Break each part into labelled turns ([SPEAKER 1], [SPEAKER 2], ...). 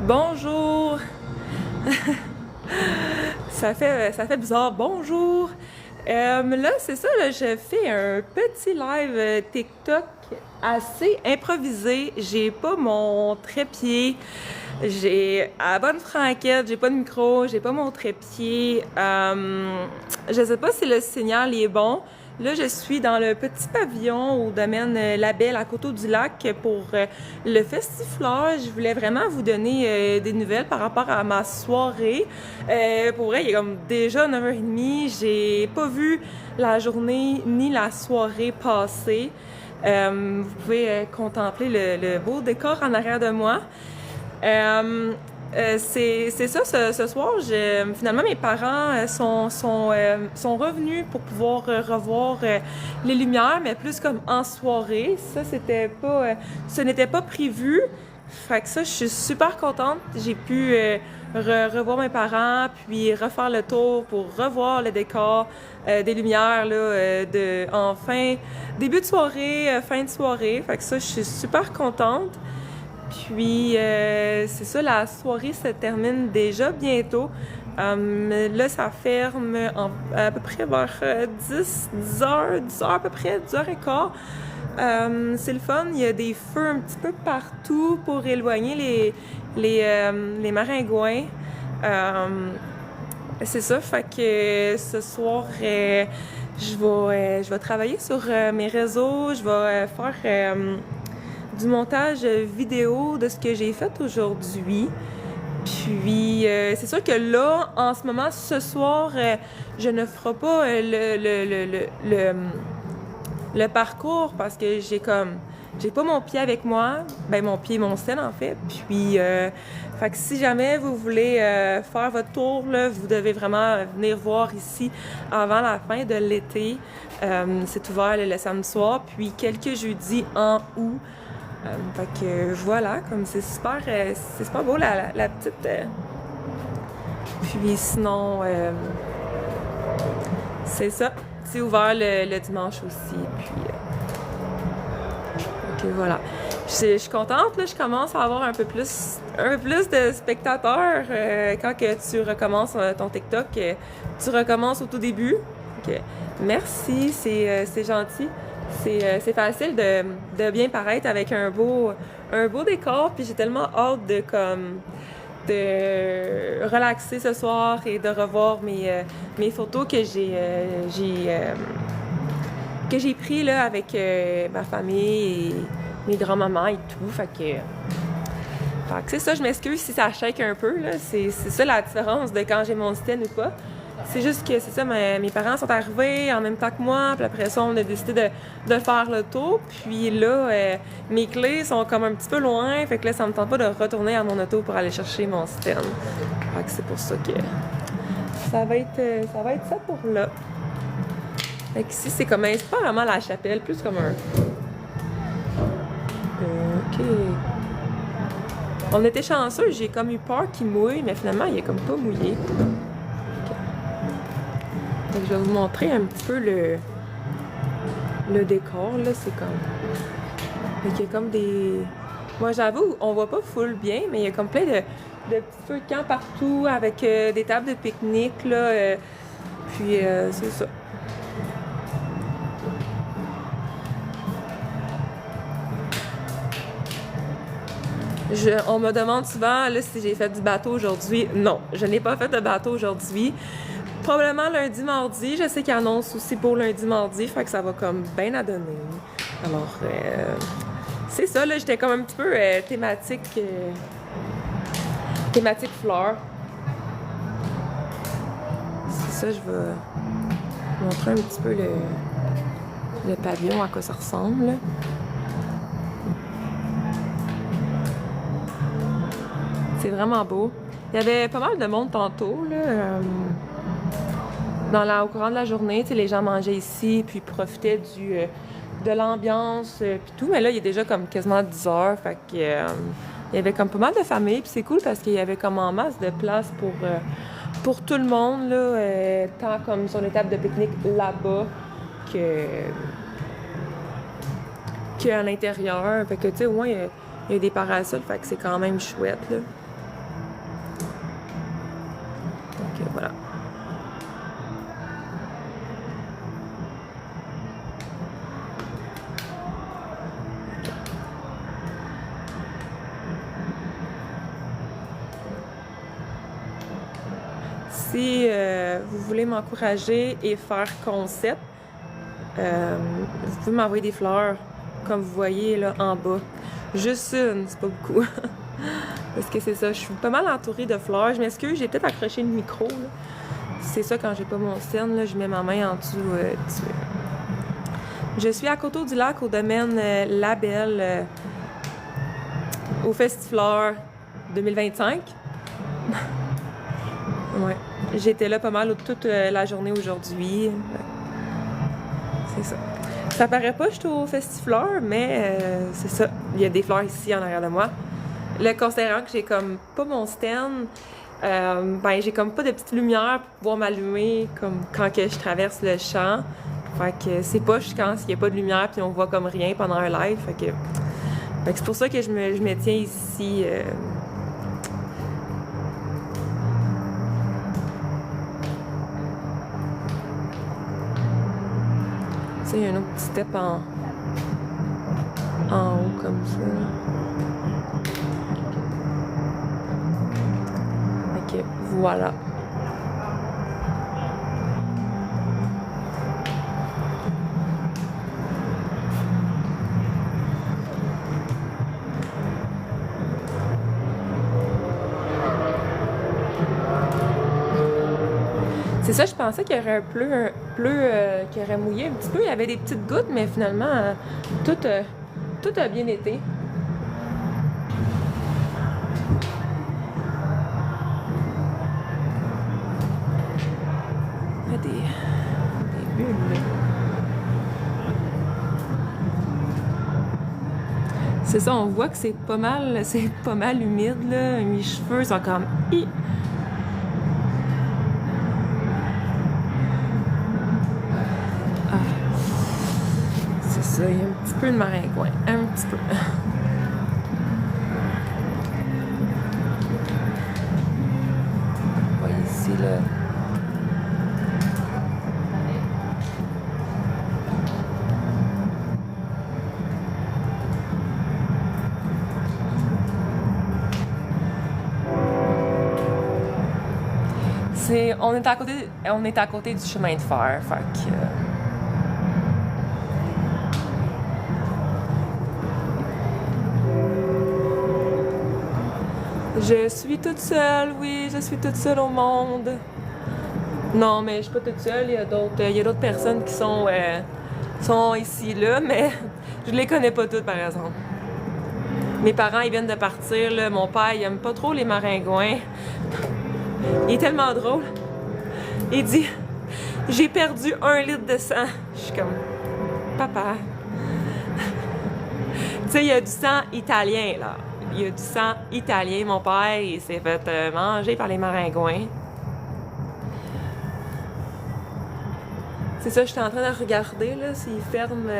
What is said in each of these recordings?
[SPEAKER 1] Bonjour! ça fait bizarre. Bonjour! Là, c'est ça, là, je fais un petit live TikTok assez improvisé. J'ai pas mon trépied. J'ai à la bonne franquette, j'ai pas de micro, j'ai pas mon trépied. Je sais pas si le signal est bon. Là, je suis dans le petit pavillon au domaine La Belle à Coteau-du-Lac pour le Festifleur. Je voulais vraiment vous donner des nouvelles par rapport à ma soirée. Pour vrai, il est comme déjà 9h30. J'ai pas vu la journée ni la soirée passer. Vous pouvez contempler le beau décor en arrière de moi. C'est ça, ce soir, finalement, mes parents sont revenus pour pouvoir revoir les lumières, mais plus comme en soirée. Ça, ce n'était pas prévu. Fait que ça, je suis super contente. J'ai pu revoir mes parents, puis refaire le tour pour revoir le décor des lumières là, début de soirée, fin de soirée. Fait que ça, je suis super contente. Puis, c'est ça, la soirée se termine déjà bientôt. Là, ça ferme à peu près vers 10 heures à peu près, 10h15. C'est le fun, il y a des feux un petit peu partout pour éloigner les maringouins. C'est ça, fait que ce soir, je vais travailler sur mes réseaux, je vais faire du montage vidéo de ce que j'ai fait aujourd'hui. Puis, c'est sûr que là, en ce moment, ce soir, je ne ferai pas le parcours parce que j'ai pas mon pied avec moi. Ben, mon sel, en fait. Puis, fait que si jamais vous voulez faire votre tour, là, vous devez vraiment venir voir ici avant la fin de l'été. C'est ouvert le samedi soir, puis quelques jeudis en août. Fait que voilà, comme c'est super beau la petite. Puis sinon, c'est ça. C'est ouvert le dimanche aussi. Puis, ok, voilà. Je suis contente, là, je commence à avoir un peu plus de spectateurs quand que tu recommences ton TikTok. Tu recommences au tout début. Okay. Merci, c'est gentil. C'est facile de bien paraître avec un beau décor, puis j'ai tellement hâte de relaxer ce soir et de revoir mes photos que j'ai pris là avec ma famille et mes grands-mamans et tout. Fait que c'est ça, je m'excuse si ça shake un peu là, c'est ça la différence de quand j'ai mon stand ou pas. C'est juste que c'est ça, mes parents sont arrivés en même temps que moi, puis après ça, on a décidé de faire le tour. Puis là, mes clés sont comme un petit peu loin, fait que là, ça me tente pas de retourner à mon auto pour aller chercher mon stand. Fait que c'est pour ça que ça va être ça pour là. Fait qu'ici, c'est pas vraiment la chapelle, plus comme un... OK. On était chanceux, j'ai comme eu peur qu'il mouille, mais finalement, il est comme pas mouillé. Donc, je vais vous montrer un petit peu le décor, là, c'est comme... Il y a comme des... Moi, j'avoue, on voit pas full bien, mais il y a comme plein de petits feux de camp partout, avec des tables de pique-nique, là, puis c'est ça. On me demande souvent, là, si j'ai fait du bateau aujourd'hui. Non, je n'ai pas fait de bateau aujourd'hui. Probablement lundi, mardi. Je sais qu'il annonce aussi pour lundi, mardi. Fait que ça va comme bien à donner. Alors, c'est ça, là. J'étais comme un petit peu thématique fleurs. C'est ça, je vais montrer un petit peu le pavillon, à quoi ça ressemble. Là. C'est vraiment beau. Il y avait pas mal de monde tantôt, là. Au courant de la journée, les gens mangeaient ici, puis profitaient de l'ambiance, puis tout. Mais là, il est déjà comme quasiment 10 heures, fait que... il y avait comme pas mal de familles, puis c'est cool parce qu'il y avait comme en masse de place pour tout le monde, là, tant comme sur les tables de pique-nique là-bas qu'à l'intérieur. Fait que, tu sais, au moins, il y a des parasols, fait que c'est quand même chouette, là. Donc, voilà. Si vous voulez m'encourager et faire concept, vous pouvez m'envoyer des fleurs, comme vous voyez là en bas. Juste une, c'est pas beaucoup. Parce que c'est ça, je suis pas mal entourée de fleurs. Je m'excuse, j'ai peut-être accroché le micro. Là. C'est ça, quand j'ai pas mon stand, là, je mets ma main en dessous. Je suis à Coteau-du-Lac, au domaine La Belle, au Festifleur 2025. Ouais. J'étais là pas mal toute la journée aujourd'hui. C'est ça. Ça paraît pas, je suis au Festifleur, mais c'est ça. Il y a des fleurs ici en arrière de moi. Le considérant que j'ai comme pas mon stand, ben j'ai comme pas de petite lumière pour pouvoir m'allumer comme quand que je traverse le champ. Fait que c'est poche quand il y a pas de lumière puis on voit comme rien pendant un live. Fait que c'est pour ça que je me tiens ici. Il y a un autre petit step en haut comme ça. Ok, voilà. C'est ça, je pensais qu'il y aurait un pleu qui aurait mouillé un petit peu. Il y avait des petites gouttes, mais finalement, tout a bien été. Il y a des bulles. C'est ça, on voit que c'est pas mal humide, là. Mes cheveux sont comme... Ça, il y a un petit peu de maringouin, un petit peu. On va ici, là. On est à côté du chemin de fer, fait que... Je suis toute seule, oui, je suis toute seule au monde. Non, mais je suis pas toute seule, il y a d'autres personnes qui sont ici, là, mais je les connais pas toutes, par exemple. Mes parents, ils viennent de partir, là. Mon père, il aime pas trop les maringouins. Il est tellement drôle. Il dit, j'ai perdu 1 litre de sang. Je suis comme, papa. Tu sais, il y a du sang italien, là. Il y a du sang italien. Mon père, il s'est fait manger par les maringouins. C'est ça, j'étais en train de regarder, là, s'il ferme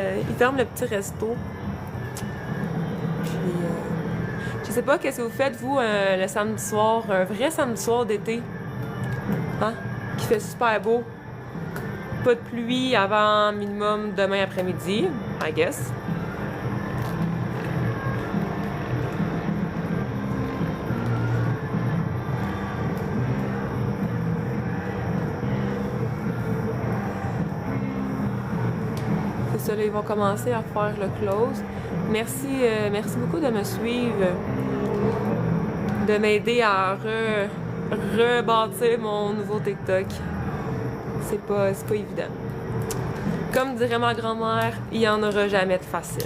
[SPEAKER 1] le petit resto. Puis, je sais pas, qu'est-ce que vous faites, vous, le samedi soir, un vrai samedi soir d'été, hein, qui fait super beau. Pas de pluie avant minimum demain après-midi, I guess. Ça, là, ils vont commencer à faire le close. Merci beaucoup de me suivre, de m'aider à rebâtir mon nouveau TikTok. C'est pas évident. Comme dirait ma grand-mère, il n'y en aura jamais de facile.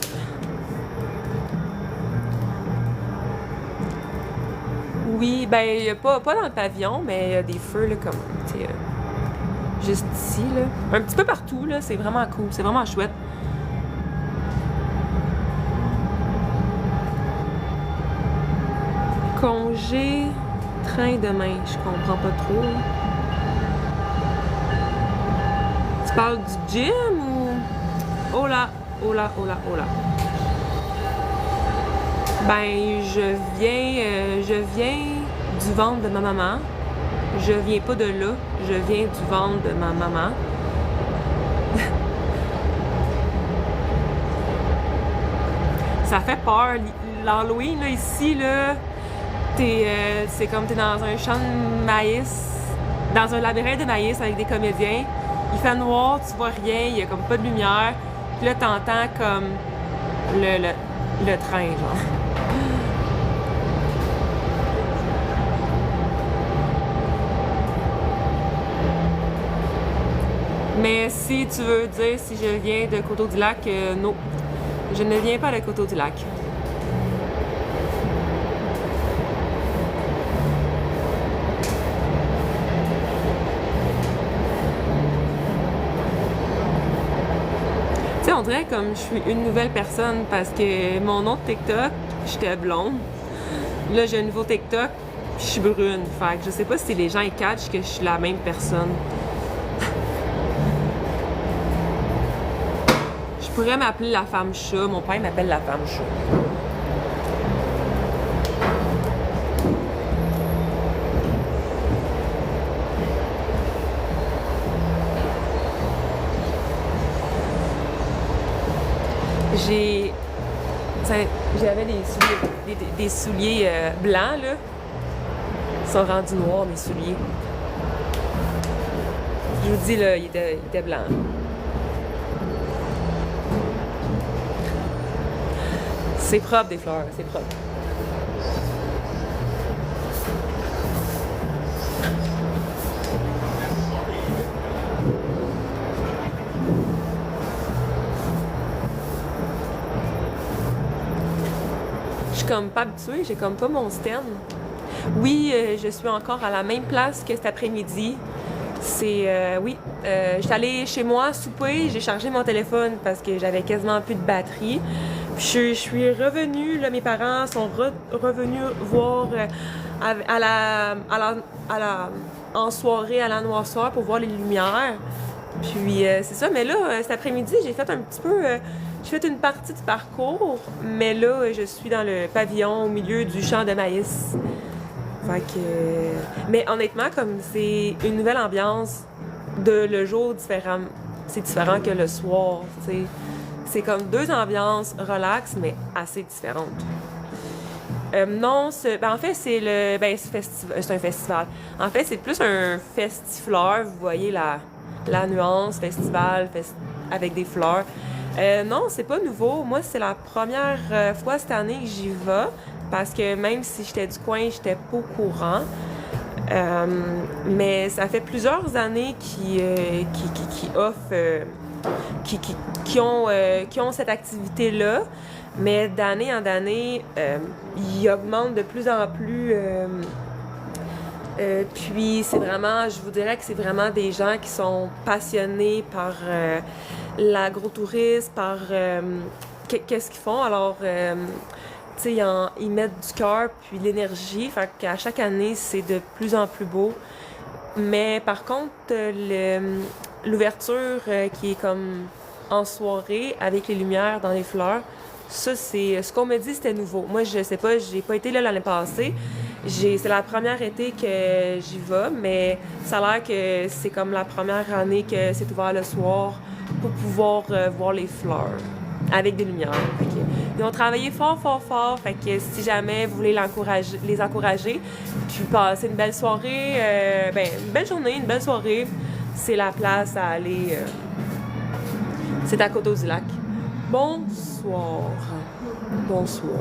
[SPEAKER 1] Oui, ben, pas dans le pavillon, mais il y a des feux, là, comme, tu sais, juste ici, là. Un petit peu partout, là, c'est vraiment cool, c'est vraiment chouette. Congé, train demain, je comprends pas trop. Tu parles du gym ou... Oh là, oh là, oh là, oh là. Ben, je viens du ventre de ma maman. Je viens pas de là, je viens du ventre de ma maman. Ça fait peur. L'Halloween, là, ici, là, c'est comme t'es dans un champ de maïs, dans un labyrinthe de maïs avec des comédiens. Il fait noir, tu vois rien, il y a comme pas de lumière. Puis là, t'entends comme le train, genre. Mais si tu veux dire si je viens de Coteau-du-Lac, non. Je ne viens pas de Coteau-du-Lac. Tu sais, on dirait comme je suis une nouvelle personne parce que mon nom de TikTok, j'étais blonde. Là, j'ai un nouveau TikTok, je suis brune. Fait que je sais pas si les gens ils catchent que je suis la même personne. Je pourrais m'appeler la femme chat. Mon père m'appelle la femme chat. J'avais des souliers blancs, là. Ils sont rendus noirs, mes souliers. Je vous dis, là, ils étaient blancs. C'est propre, des fleurs, c'est propre. Je suis comme pas habituée, j'ai comme pas mon stand. Oui, je suis encore à la même place que cet après-midi. Oui, j'étais allée chez moi souper, j'ai chargé mon téléphone parce que j'avais quasiment plus de batterie. Puis je suis revenue, là, mes parents sont revenus voir en soirée à la Noirceur pour voir les lumières. Puis c'est ça, mais là, cet après-midi, j'ai fait un petit peu... j'ai fait une partie du parcours, mais là, je suis dans le pavillon au milieu du champ de maïs. Fait que... Mais honnêtement, comme c'est une nouvelle ambiance de le jour différent, c'est différent que le soir, tu sais. C'est comme deux ambiances relax, mais assez différentes. Non, en fait, c'est un festival. En fait, c'est plus un festifleur. Vous voyez la nuance, festival, avec des fleurs. Non, c'est pas nouveau. Moi, c'est la première fois cette année que j'y vais. Parce que même si j'étais du coin, j'étais pas au courant. Mais ça fait plusieurs années qui offrent... qui ont cette activité-là, mais d'année en année, ils augmentent de plus en plus. Puis c'est vraiment, je vous dirais que c'est vraiment des gens qui sont passionnés par l'agrotourisme, par qu'est-ce qu'ils font. Alors, tu sais, ils mettent du cœur puis l'énergie. Fait qu'à chaque année, c'est de plus en plus beau. Mais par contre, l'ouverture qui est comme en soirée avec les lumières dans les fleurs, ça, c'est ce qu'on me dit, c'était nouveau. Moi, je sais pas, j'ai pas été là l'année passée. C'est la première été que j'y vais, mais ça a l'air que c'est comme la première année que c'est ouvert le soir pour pouvoir voir les fleurs avec des lumières. Ils ont travaillé fort, fort, fort. Fait que si jamais vous voulez les encourager, puis passer une belle soirée, une belle journée, une belle soirée, c'est la place à aller. C'est à Coteau-du-Lac. Bonsoir. Bonsoir.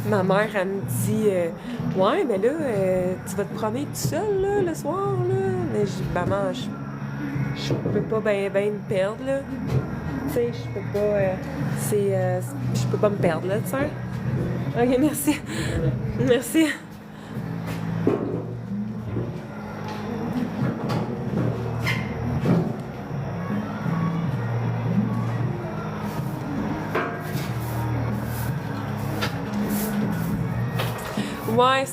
[SPEAKER 1] ma mère, elle me dit ouais, mais là, tu vas te promener tout seul, là, le soir, là. Mais je dis, maman, je peux pas ben me perdre, là. Tu sais, je peux pas. Je peux pas me perdre, là, tu sais. Ok, merci. Merci.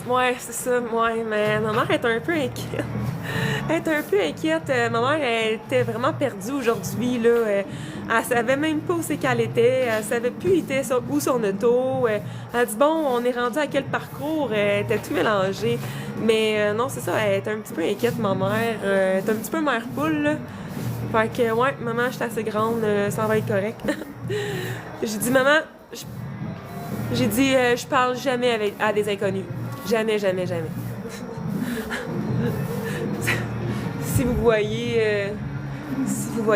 [SPEAKER 1] Ouais, c'est ça, ouais, mais ma mère est un peu inquiète. Elle est un peu inquiète. Ma mère, elle était vraiment perdue aujourd'hui, là. Elle savait même pas où c'est qu'elle était. Elle savait plus où son auto. Elle a dit, bon, on est rendu à quel parcours? Elle était tout mélangée. Mais non, c'est ça, elle est un petit peu inquiète, ma mère. Elle est un petit peu mère poule, là. Fait que, ouais, maman, je suis assez grande, ça va être correct. J'ai dit, maman, j'ai dit, je parle jamais à des inconnus. Jamais, jamais, jamais. Si vous voyez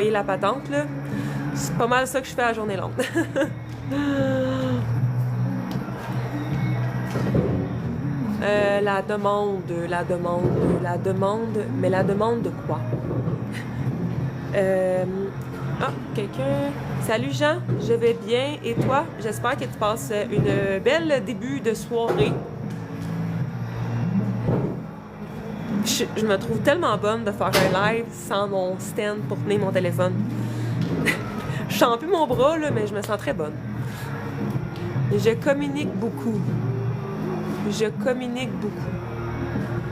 [SPEAKER 1] la patente, là, c'est pas mal ça que je fais à la journée longue. La demande, mais la demande de quoi? Quelqu'un. Salut Jean, je vais bien. Et toi? J'espère que tu passes une belle début de soirée. Je me trouve tellement bonne de faire un live sans mon stand pour tenir mon téléphone. Je sens plus mon bras, là, mais je me sens très bonne. Je communique beaucoup.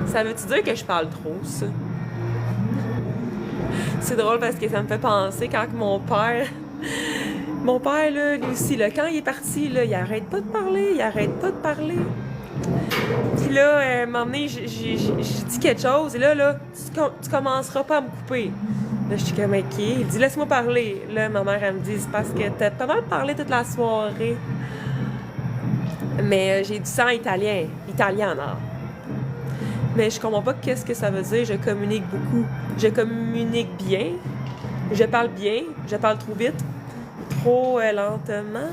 [SPEAKER 1] Ça veut-tu dire que je parle trop, ça? C'est drôle parce que ça me fait penser quand mon père, là, lui aussi, là, quand il est parti, là, il arrête pas de parler. Puis là, à un moment donné, j'ai dit quelque chose, et là, tu commenceras pas à me couper. Là, je suis comme, OK. Il dit, laisse-moi parler. Là, ma mère, elle me dit, c'est parce que t'as pas mal parlé toute la soirée. Mais j'ai du sang italien, mais je comprends pas qu'est-ce que ça veut dire. Je communique beaucoup. Je communique bien. Je parle trop vite. Trop lentement.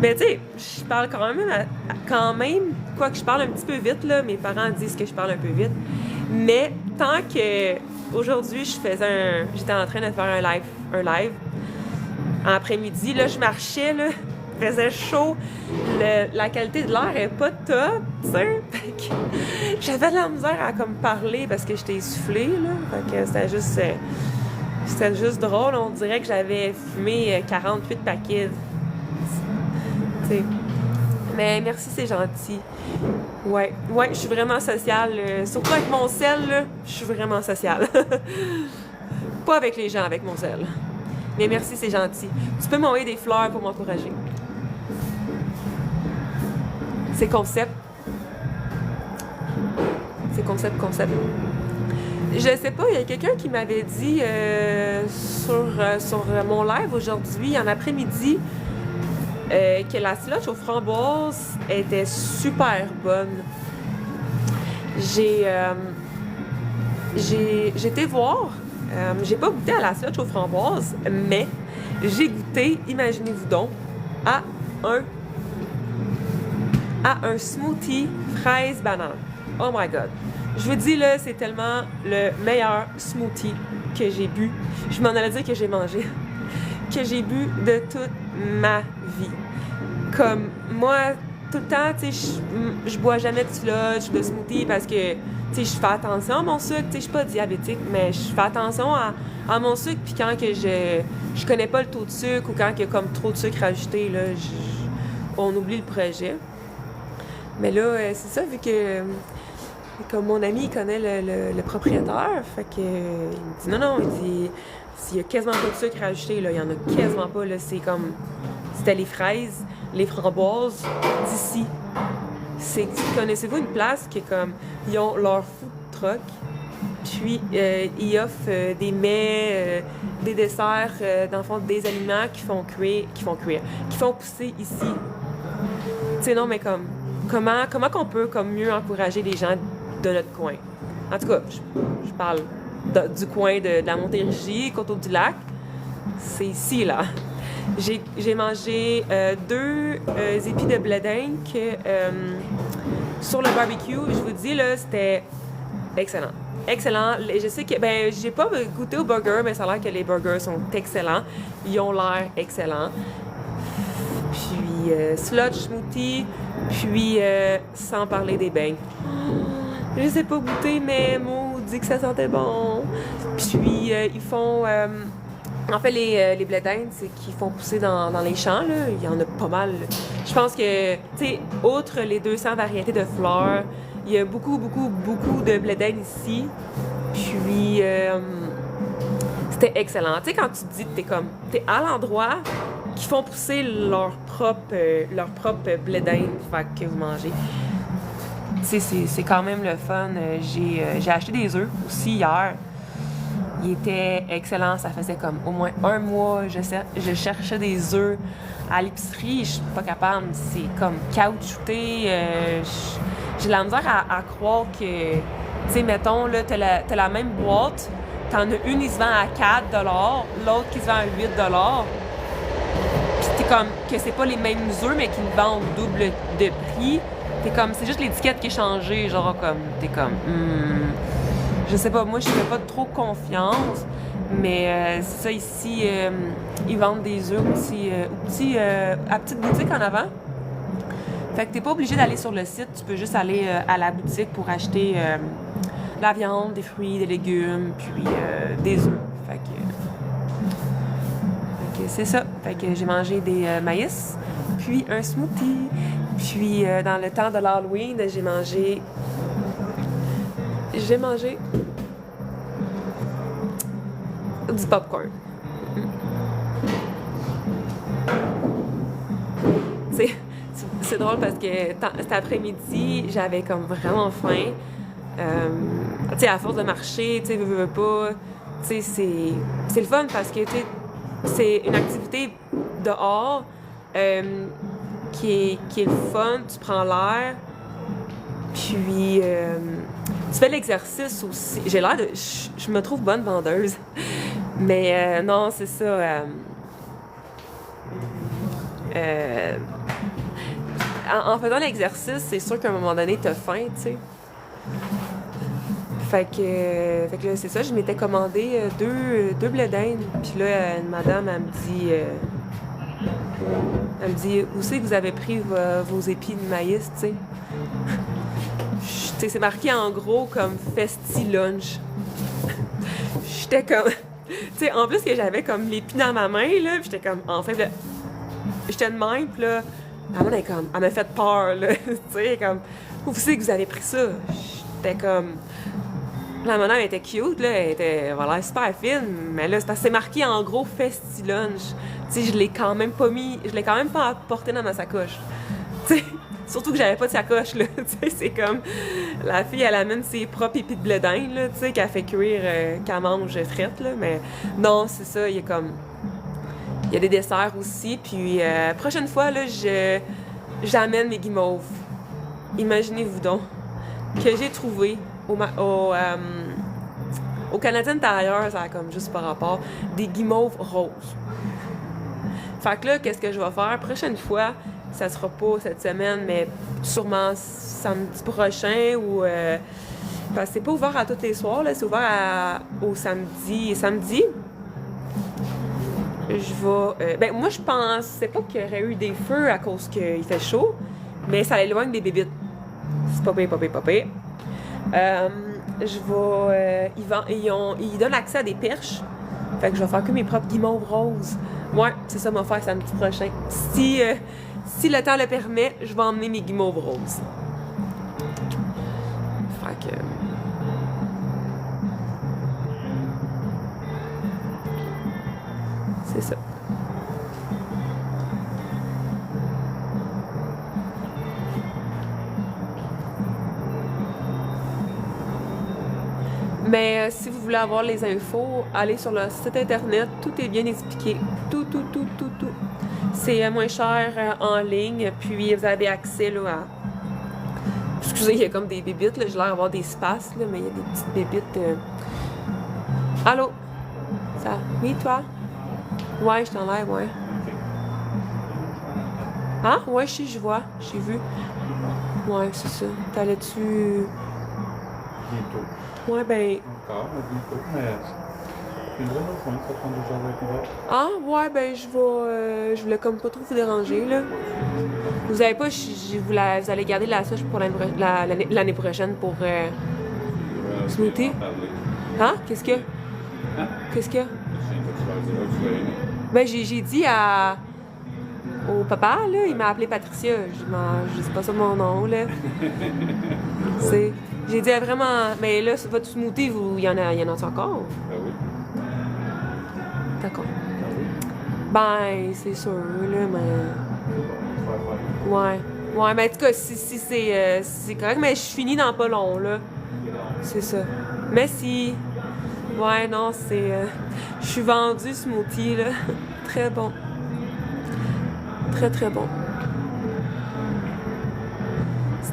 [SPEAKER 1] Mais tu sais, je parle quand même, quoique je parle un petit peu vite, là, mes parents disent que je parle un peu vite. Mais tant que aujourd'hui, j'étais en train de faire un live en après-midi, là, je marchais, là, il faisait chaud, la qualité de l'air est pas top, tu sais. J'avais de la misère à comme parler parce que j'étais essoufflée, là. Fait que c'était juste drôle, on dirait que j'avais fumé 48 paquets. T'sais. Mais merci, c'est gentil. Ouais, je suis vraiment sociale. Surtout avec mon sel, là, je suis vraiment sociale. Pas avec les gens, avec mon sel. Mais merci, c'est gentil. Tu peux m'envoyer des fleurs pour m'encourager. C'est concept. Je sais pas, il y a quelqu'un qui m'avait dit sur mon live aujourd'hui, en après-midi, que la slush aux framboises était super bonne. J'ai été voir, j'ai pas goûté à la slush aux framboises, mais j'ai goûté, imaginez-vous donc, à un smoothie fraise banane. Oh my god. Je vous dis là, c'est tellement le meilleur smoothie que j'ai bu. Je m'en allais dire que j'ai mangé. Que j'ai bu de toute ma vie. Comme moi, tout le temps, tu sais, je bois jamais de slush, de smoothie parce que, tu sais, je fais attention à mon sucre. Tu sais, je suis pas diabétique, mais je fais attention à mon sucre. Puis quand que je connais pas le taux de sucre ou quand il y a comme trop de sucre ajouté, là, on oublie le projet. Mais là, c'est ça, vu que comme mon ami, il connaît le propriétaire, fait que il me dit non, il dit s'il y a quasiment pas de sucre ajouté, là, il y en a quasiment pas, là, c'était les fraises, les framboises d'ici. Connaissez-vous une place qui est comme, ils ont leur food truck, puis ils offrent des mets, des desserts, dans le fond, des aliments qui font pousser ici. Tu sais, non, mais comme, comment qu'on peut comme mieux encourager les gens de notre coin? En tout cas, je parle du coin de la Montérégie, Coteau-du-Lac. C'est ici, là. J'ai mangé deux épis de blé d'Inde sur le barbecue. Je vous dis, là, c'était excellent. Excellent. Je sais que, ben, j'ai pas goûté au burger, mais ça a l'air que les burgers sont excellents. Ils ont l'air excellents. Puis, sludge smoothie. Puis, sans parler des beignes. Je les ai pas goûtés, mais maudit que ça sentait bon. Puis, ils font... en fait, les blés d'Inde, c'est qu'ils font pousser dans les champs, là. Il y en a pas mal. Je pense que, tu sais, outre les 200 variétés de fleurs, il y a beaucoup de blé d'Inde ici. Puis, c'était excellent. Tu sais, quand tu te dis que t'es à l'endroit qui font pousser leur propre blé d'Inde, fait que vous mangez. Tu sais, c'est quand même le fun. J'ai acheté des œufs aussi hier. Il était excellent, ça faisait comme au moins un mois. Je cherchais des œufs à l'épicerie, je suis pas capable. C'est comme caoutchouté. J'ai de la misère à croire que, tu sais, mettons, là, t'as la même boîte, t'en as une qui se vend à 4 $, l'autre qui se vend à 8 $. Puis t'es comme que c'est pas les mêmes œufs, mais qu'ils vendent double de prix. T'es comme, c'est juste l'étiquette qui est changée, genre comme, t'es comme, je sais pas, moi je fais pas trop confiance, mais c'est ça ici, ils vendent des œufs aussi, à petite boutique en avant. Fait que t'es pas obligé d'aller sur le site, tu peux juste aller à la boutique pour acheter de la viande, des fruits, des légumes, puis des œufs. Fait que c'est ça. Fait que j'ai mangé des maïs, puis un smoothie, puis dans le temps de l'Halloween, j'ai mangé du popcorn. C'est drôle parce que cet après-midi, j'avais comme vraiment faim. Tu sais, à force de marcher, tu sais, veux pas. Tu sais, c'est le fun parce que, tu sais, c'est une activité dehors qui est le fun. Tu prends l'air. Puis, tu fais l'exercice aussi. J'ai l'air de... Je me trouve bonne vendeuse. Mais non, c'est ça. En faisant l'exercice, c'est sûr qu'à un moment donné, t'as faim, tu sais. Fait que là, c'est ça. Je m'étais commandé deux blés d'Inde. Puis là, une madame, elle me dit, où c'est que vous avez pris vos épis de maïs, tu sais? C'est marqué en gros comme Festi Lunch. J'étais comme... Tu sais, en plus que j'avais comme l'épi dans ma main, là, pis j'étais comme... En fait, là, j'étais de même, pis là, elle m'a fait peur, là. Tu sais, comme... Où c'est que vous avez pris ça? J'étais comme... La madame était cute, là, elle avait l'air super fine, mais là, c'est parce que c'est marqué en gros Festi Lunch. Tu sais, je l'ai quand même pas apporté dans ma sacoche. Tu sais... Surtout que j'avais pas de sacoche, là, tu sais, c'est comme... La fille, elle amène ses propres épis de blé d'Inde, là, tu sais, qu'elle fait cuire, qu'elle mange frette, là, mais non, c'est ça, il y a comme... Il y a des desserts aussi, puis prochaine fois, là, j'amène mes guimauves. Imaginez-vous donc que j'ai trouvé au Canadien Tire, ça a comme juste par rapport, des guimauves roses. Fait que là, qu'est-ce que je vais faire? Prochaine fois, ça sera pas cette semaine, mais sûrement samedi prochain ou... parce que c'est pas ouvert à tous les soirs, là, c'est ouvert au samedi. Samedi, je vais... ben moi, je pensais pas qu'il y aurait eu des feux à cause qu'il fait chaud, mais ça éloigne des bébites. C'est pas pire. Je vais... ils donnent accès à des perches. Fait que je vais faire que mes propres guimauves roses. Ouais, c'est ça, mon faire samedi prochain. Si le temps le permet, je vais emmener mes guimauves roses. Fait que... C'est ça. Mais si vous voulez avoir les infos, allez sur le site internet, tout est bien expliqué. Tout. C'est moins cher en ligne, puis vous avez accès là, à... Excusez, il y a comme des bébites, là, j'ai l'air d'avoir des spaces, là, mais il y a des petites bébites. Allô? Ça? Oui, toi? Ouais, je t'en l'air, ouais. Ah, ouais, je vois. J'ai vu. Ouais, c'est ça. T'allais-tu...
[SPEAKER 2] Bientôt.
[SPEAKER 1] Ouais, ben...
[SPEAKER 2] Encore, mais bientôt, mais je viendrai me rejoindre, ça prend déjà avec moi.
[SPEAKER 1] Ah, ouais, ben, je voulais comme pas trop vous déranger, là. Vous avez pas... vous allez garder la souche pour l'année prochaine pour smoothie? Hein? Qu'est-ce qu'il y a?
[SPEAKER 2] Hein?
[SPEAKER 1] Qu'est-ce qu'il y a?
[SPEAKER 2] Je viens de te faire dire que tu l'as aimé.
[SPEAKER 1] Ben, j'ai dit au papa, là, il m'a appelé Patricia. Je sais pas ça mon nom, là. C'est... J'ai dit vraiment... Mais là, votre smoothie, il y en a encore?
[SPEAKER 2] Ben oui.
[SPEAKER 1] D'accord.
[SPEAKER 2] Ben oui.
[SPEAKER 1] Ben, c'est sûr, là, mais...
[SPEAKER 2] Tu vas faire.
[SPEAKER 1] Ouais. Ouais, mais en tout cas, si c'est correct, mais je finis dans pas long, là. C'est ça. Merci. Ouais, non, c'est... je suis vendue smoothie, là. Très bon. Très, très bon.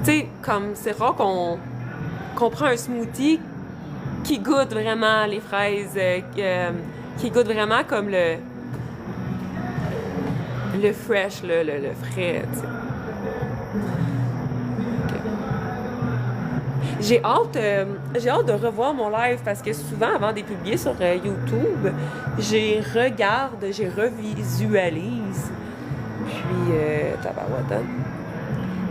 [SPEAKER 1] Tu sais, comme, c'est rare qu'on prend un smoothie qui goûte vraiment les fraises, qui goûte vraiment comme le fresh, le frais, tu sais. J'ai hâte de revoir mon live parce que souvent, avant de les publier sur YouTube, je revisualise. Puis, tabarouette, hein?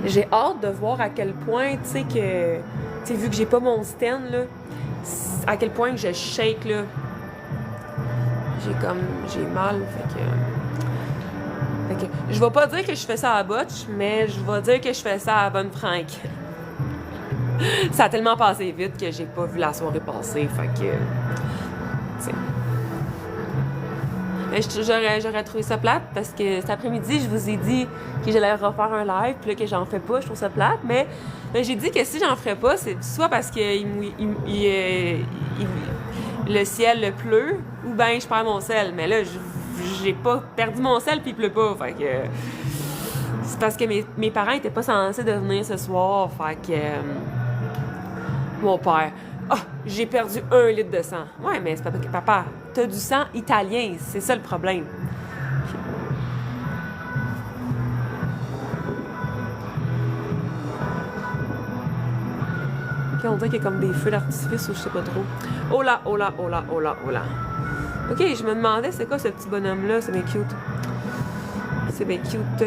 [SPEAKER 1] J'ai hâte de voir à quel point, tu sais, que... Tu sais, vu que j'ai pas mon stand, là, à quel point que je shake, là. J'ai mal, fait que... Je vais pas dire que je fais ça à botch, mais je vais dire que je fais ça à bonne franque. Ça a tellement passé vite que j'ai pas vu la soirée passer, fait que... T'sais. Mais j'aurais trouvé ça plate parce que cet après-midi, je vous ai dit que j'allais refaire un live, puis là, que j'en fais pas, je trouve ça plate. Mais j'ai dit que si j'en ferais pas, c'est soit parce que le ciel pleut, ou ben je perds mon sel. Mais là, j'ai pas perdu mon sel, puis il pleut pas. Fait que c'est parce que mes parents étaient pas censés de venir ce soir. Fait que mon père... Ah, j'ai perdu 1 litre de sang. Ouais, mais c'est pas parce que papa, t'as du sang italien, c'est ça le problème. Ok, on dirait qu'il y a comme des feux d'artifice ou je sais pas trop. Oh là, oh là, oh là, oh là, oh là. Ok, je me demandais c'est quoi ce petit bonhomme-là, c'est bien cute. C'est bien cute.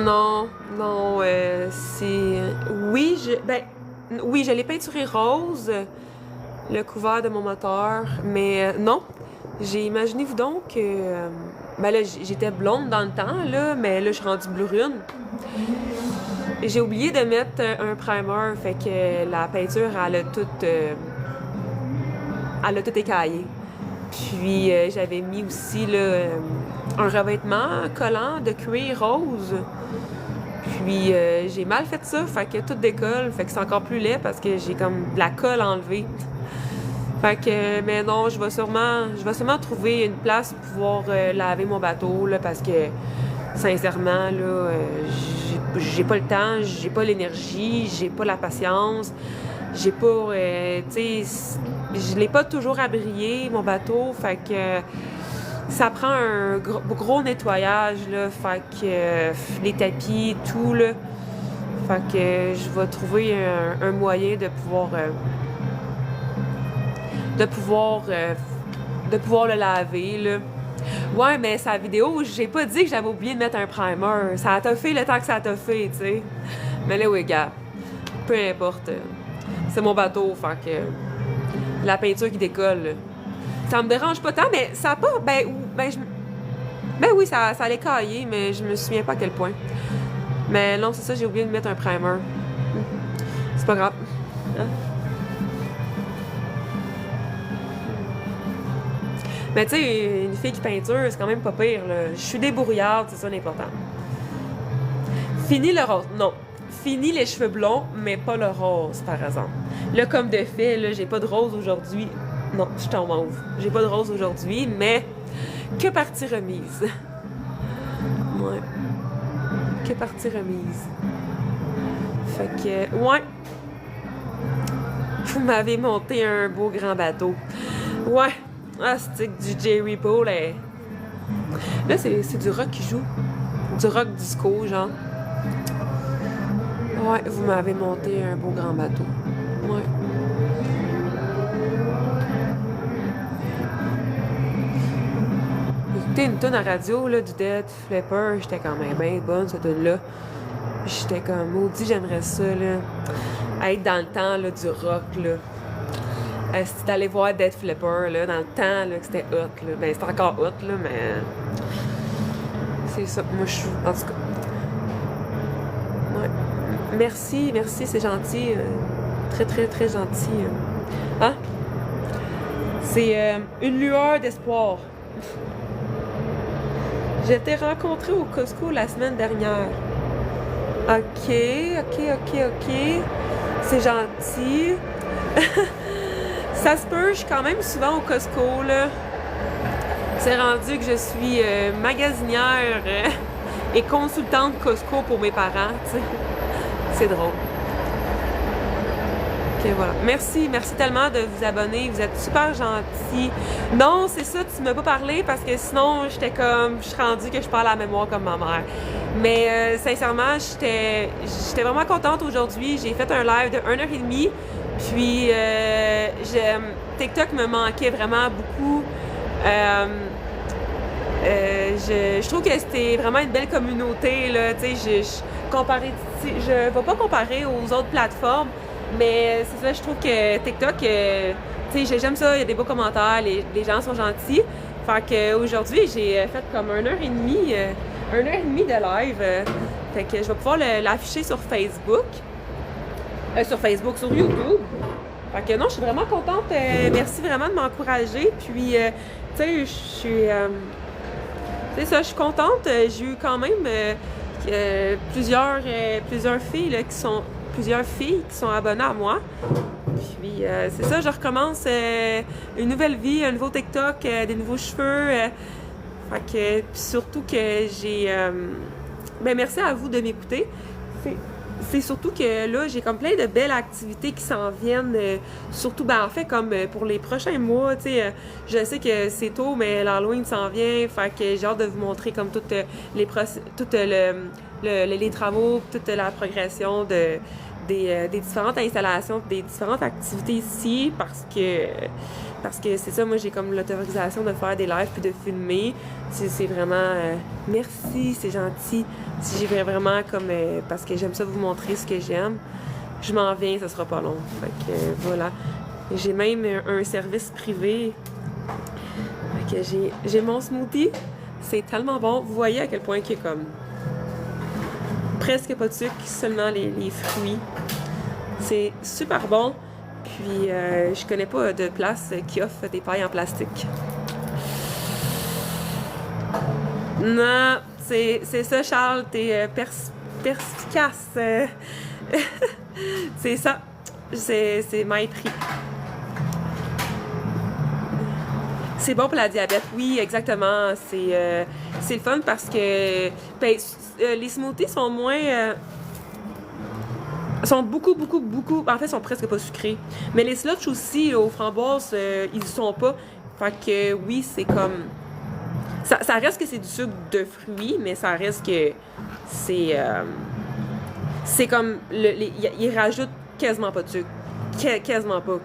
[SPEAKER 1] Non, c'est... Oui, je l'ai peinturé rose, le couvert de mon moteur, mais non, j'ai imaginé-vous donc que... ben là, j'étais blonde dans le temps, là, mais là, je suis rendue brune. J'ai oublié de mettre un primer, fait que la peinture, elle a tout écaillé. Puis, j'avais mis aussi, là, un revêtement collant de cuir rose. Puis j'ai mal fait ça, fait que tout décolle, fait que c'est encore plus laid parce que j'ai comme de la colle enlevée. Fait que, mais non, je vais sûrement trouver une place pour pouvoir laver mon bateau, là, parce que, sincèrement, là, j'ai pas le temps, j'ai pas l'énergie, j'ai pas la patience, j'ai pas, tu sais, je l'ai pas toujours à briller, mon bateau, fait que... Ça prend un gros nettoyage, là, fait que les tapis, tout, là. Fait que je vais trouver un moyen de pouvoir le laver, là. Ouais, mais sa vidéo, j'ai pas dit que j'avais oublié de mettre un primer. Ça a fait le temps que ça a fait, tu sais. Mais là, oui, gars, peu importe. C'est mon bateau, fait que la peinture qui décolle, là. Ça me dérange pas tant, mais ça a pas... Ben oui, ça allait cailler, mais je me souviens pas à quel point. Mais non, c'est ça, j'ai oublié de mettre un primer. C'est pas grave. Hein? Mais tu sais, une fille qui peinture, c'est quand même pas pire, là. Je suis débrouillarde, c'est ça l'important. Fini le rose. Non. Fini les cheveux blonds, mais pas le rose, par exemple. Là, comme de fait, là, j'ai pas de rose aujourd'hui. Non, je suis en mauve. J'ai pas de rose aujourd'hui, mais que partie remise. Ouais. Que partie remise. Fait que, ouais. Vous m'avez monté un beau grand bateau. Ouais.
[SPEAKER 3] Ah, c'est du Jerry Paul. Là, c'est du rock qui joue. Du rock disco, genre. Ouais, vous m'avez monté un beau grand bateau. Ouais. Écouter une tonne à radio, là, du Dead Flipper, j'étais quand même bien bonne, cette tonne-là. J'étais comme, maudit, j'aimerais ça, là. Être dans le temps, là, du rock, là. C'était d'aller voir Dead Flipper, là, dans le temps, là, que c'était hot, là. Ben, c'est encore hot, là, mais... C'est ça. Moi, je suis... En tout cas... Ouais. Merci, c'est gentil. Très, très, très gentil. Hein? C'est une lueur d'espoir. Je t'ai rencontré au Costco la semaine dernière. OK. C'est gentil. Ça se peut, je suis quand même souvent au Costco, là. C'est rendu que je suis magasinière et consultante Costco pour mes parents, tu sais. C'est drôle. OK, voilà. Merci tellement de vous abonner. Vous êtes super gentils. Non, c'est ça, tu m'as pas parlé parce que sinon, je suis rendue que je parle à la mémoire comme ma mère. Mais sincèrement, j'étais vraiment contente aujourd'hui. J'ai fait un live de 1h30. Puis, TikTok me manquait vraiment beaucoup. Je trouve que c'était vraiment une belle communauté, là. Tu sais, je vais pas comparer aux autres plateformes, mais c'est ça, je trouve que TikTok, tu sais, j'aime ça, il y a des beaux commentaires, les gens sont gentils. Fait qu'aujourd'hui, j'ai fait comme 1h30 de live. Fait que je vais pouvoir l'afficher sur Facebook. Sur YouTube. Fait que non, je suis vraiment contente. Merci vraiment de m'encourager. Puis, tu sais, je suis... c'est ça, je suis contente. J'ai eu quand même plusieurs filles là, plusieurs filles qui sont abonnées à moi. Puis c'est ça, je recommence une nouvelle vie, un nouveau TikTok, des nouveaux cheveux. Fait que puis surtout que j'ai ben merci à vous de m'écouter. C'est surtout que là, j'ai comme plein de belles activités qui s'en viennent, surtout, ben en fait, comme pour les prochains mois, tu sais, je sais que c'est tôt, mais l'Halloween s'en vient, fait que j'ai hâte de vous montrer comme toutes les travaux, toute la progression des différentes installations, des différentes activités ici, parce que c'est ça, moi j'ai comme l'autorisation de faire des lives puis de filmer. C'est vraiment merci, c'est gentil. Si j'ai vraiment comme parce que j'aime ça vous montrer ce que j'aime. Je m'en viens, ça sera pas long. Fait que voilà. J'ai même un service privé. Fait que j'ai mon smoothie. C'est tellement bon. Vous voyez à quel point il y a comme presque pas de sucre, seulement les fruits. C'est super bon. Puis, je connais pas de place qui offre des pailles en plastique. Non, c'est ça, Charles, t'es perspicace. C'est ça. C'est my prix. C'est bon pour la diabète, oui, exactement. C'est le fun parce que ben, les smoothies sont moins... sont beaucoup, en fait, sont presque pas sucrés. Mais les slushs aussi, aux framboises, ils ne sont pas. Fait que oui, c'est comme... Ça reste que c'est du sucre de fruits, mais ça reste que c'est... c'est comme... Ils rajoutent quasiment pas de sucre. Quasiment pas.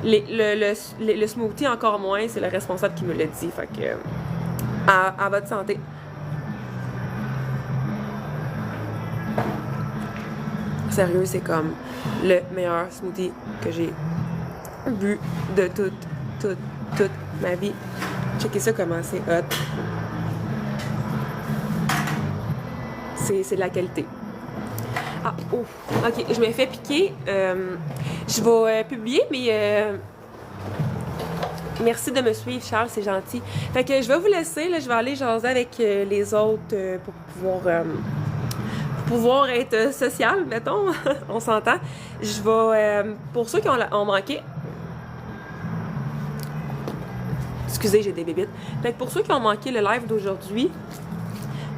[SPEAKER 3] Le smoothie, encore moins, c'est le responsable qui me l'a dit. Fait que... à votre santé. Sérieux, c'est comme le meilleur smoothie que j'ai bu de toute ma vie. Checkez ça comment c'est hot. C'est de la qualité. Ah, oh, ok, je me fais piquer. Je vais publier, mais merci de me suivre, Charles, c'est gentil. Fait que je vais vous laisser, là, je vais aller jaser avec les autres pour pouvoir être social, mettons, on s'entend. Je vais, pour ceux qui ont manqué... Excusez, j'ai des bébites. Fait que pour ceux qui ont manqué le live d'aujourd'hui,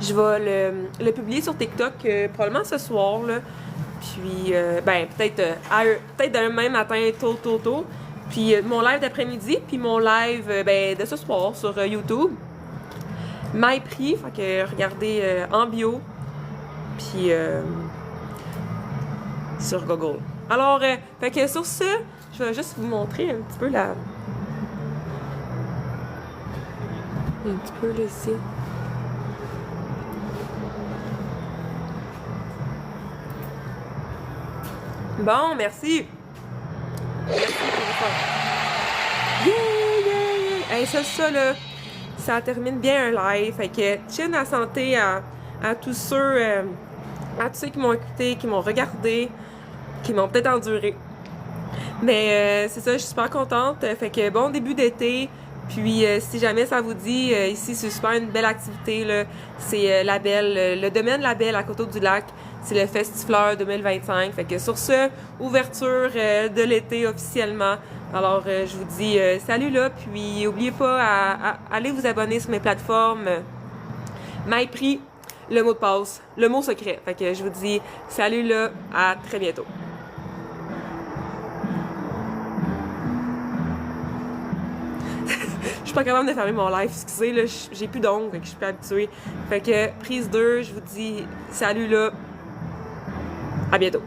[SPEAKER 3] je vais le publier sur TikTok probablement ce soir, là. Puis, ben, peut-être demain matin, tôt. Puis mon live d'après-midi, puis mon live de ce soir sur YouTube. MyPrix, fait que regardez en bio, puis sur Google. Alors, fait que sur ce, je vais juste vous montrer un petit peu un petit peu là, ici. Bon, merci. Merci pour le temps. Yeah! Hey, ça, là, ça termine bien un live. Fait que chin à santé à tous ceux qui m'ont écouté, qui m'ont regardé, qui m'ont peut-être enduré. Mais c'est ça, je suis super contente. Fait que bon début d'été. Puis si jamais ça vous dit, ici c'est super une belle activité là. C'est la Belle, le domaine La Belle à Coteau-du-Lac. C'est le Festifleur 2025. Fait que sur ce, ouverture de l'été officiellement. Alors je vous dis salut là, puis n'oubliez pas à aller vous abonner sur mes plateformes. MyPrix, le mot de passe, le mot secret. Fait que je vous dis salut là, à très bientôt. Je suis pas capable de fermer mon live, excusez, là, j'ai plus d'ongles, fait que je suis pas habituée. Fait que prise 2, je vous dis salut là, à bientôt.